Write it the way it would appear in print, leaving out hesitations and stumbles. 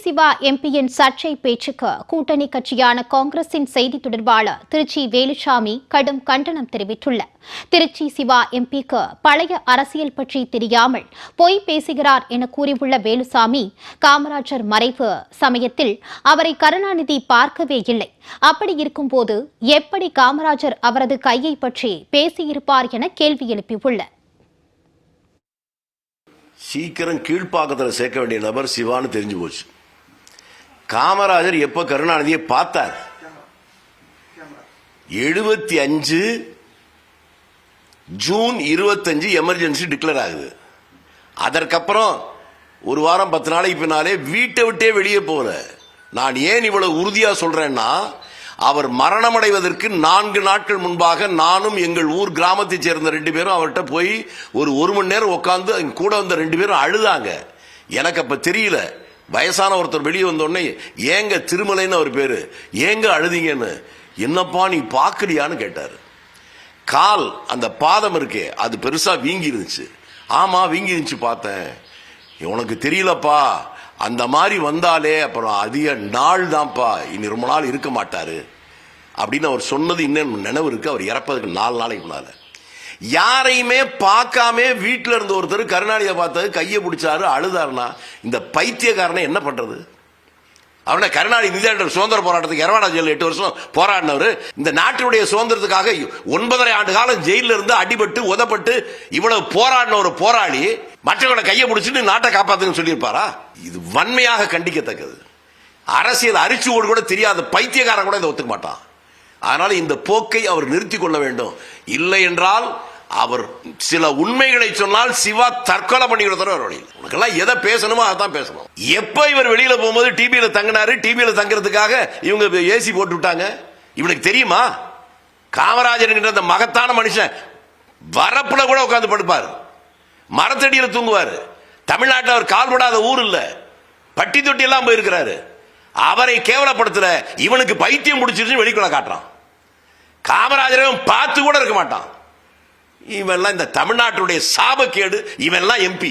சிவா எம்பியின் சர்ச்சை பேச்சுக்கு கூட்டணி கட்சியான காங்கிரசின் செய்தி தொடர்பாளர் திருச்சி வேலுசாமி கடும் கண்டனம் தெரிவித்துள்ளார். திருச்சி சிவா எம்பிக்கு பழைய அரசியல் பற்றி தெரியாமல் பொய் பேசுகிறார் என கூறியுள்ள வேலுசாமி, காமராஜர் மறைவு சமயத்தில் அவரை கருணாநிதி பார்க்கவே இல்லை. அப்படி இருக்கும்போது எப்படி காமராஜர் அவரது கையை பற்றி பேசியிருப்பார் என கேள்வி எழுப்பியுள்ளார். சீக்கிரம் கீழ்ப்பாக்கத்தில் சேர்க்க வேண்டிய நபர் சிவான்னு தெரிஞ்சு போச்சு. காமராஜர் எப்ப கருணாநிதியை பார்த்தார்? 75 ஜூன் 25 எமர்ஜென்சி டிக்ளேர் ஆகுது. அதற்கப்புறம் ஒரு வாரம் 10 நாளைக்கு பின்னாலே வீட்டை விட்டே வெளியே போற. நான் ஏன் இவ்வளவு உறுதியா சொல்றேன்னா, அவர் மரணமடைவதற்கு 4 நாட்கள் முன்பாக நானும் எங்கள் ஊர் கிராமத்தை சேர்ந்த 2 பேரும் அவர்கிட்ட போய் ஒரு மணி நேரம் உட்காந்து கூட வந்த 2 பேரும் அழுதாங்க. எனக்கு அப்ப தெரியல. வயசான ஒருத்தர் வெளியே வந்தோடனே, ஏங்க திருமலைன்னு அவர் பேரு, ஏங்க அழுதிங்கன்னு, என்னப்பா நீ பாக்கலையான்னு கேட்டாரு. கால் அந்த பாதம் இருக்கே அது பெருசா வீங்கி இருந்துச்சு. ஆமா வீங்கி இருந்துச்சு, பார்த்தேன். உனக்கு தெரியலப்பா, அந்த மாதிரி வந்தாலே அப்புறம் அதிக நாள் தான்ப்பா, இனி ரொம்ப நாள் இருக்க மாட்டாரு அப்படின்னு அவர் சொன்னது இன்னும் நினைவு இருக்கு. அவர் இறப்பதுக்கு 4 நாளைக்கு முன்னால யாரையுமே பார்க்காம வீட்டில் இருந்த ஒருத்தர் கருணாநிதியை பார்த்தது, கையை பிடிச்சாரு, அழுதாருன்னா இந்த பைத்தியக்காரனை என்ன பண்றது? அவனை கருணாநிதி நிதியாளர் சுதந்திர போராட்டத்துக்கு எரவாடா ஜெயிலில் 8 வருஷம் போராடினவர். இந்த நாட்டினுடைய சுதந்திரத்துக்காக 9.5 ஆண்டு காலம் ஜெயிலில் இருந்து அடிபட்டு உதப்பட்டு இவ்வளவு போராடின ஒரு போராளி மற்றவங்களை கையை பிடிச்சிட்டு நாட்டை காப்பாத்துன்னு சொல்லியிருப்பாரா? இது வன்மையாக கண்டிக்கத்தக்கது. அரசியல் அரிச்சுவோடு கூட தெரியாத பைத்தியக்காரன் கூட இதை ஒத்துக்க மாட்டான். அதனால இந்த போக்கை அவர் நிறுத்தி கொள்ள வேண்டும். இல்லை என்றால் அவர் சில உண்மைகளை சொன்னால் சிவா தற்கொலை பண்ணிக்கிறத உனக்கெல்லாம் எதை பேசணுமோ அதான் பேசணும். எப்ப இவர் வெளியில போகும்போது டிபியில தங்கினாரு, டிபியில தங்குறதுக்காக இவங்க ஏசி போட்டு விட்டாங்க. இவனுக்கு தெரியுமா? காமராஜர் என்கிற அந்த மகத்தான மனுஷன் வரப்புல கூட உட்கார்ந்து படுப்பார், மரத்தடியில் தூங்குவார். தமிழ்நாட்டில் அவர் கால்படாத ஊர் இல்ல, பட்டி தொட்டி எல்லாம் போயிருக்கிறாரு. அவரை கேவலப்படுத்துற இவனுக்கு பைத்தியம் முடிச்சிருச்சு வெளிக்குள்ள காட்டுறான். காமராஜரையும் பார்த்து கூட இருக்க மாட்டான். இவெல்லாம் இந்த தமிழ்நாட்டுடைய சாபக்கேடு. இவெல்லாம் எம்பி.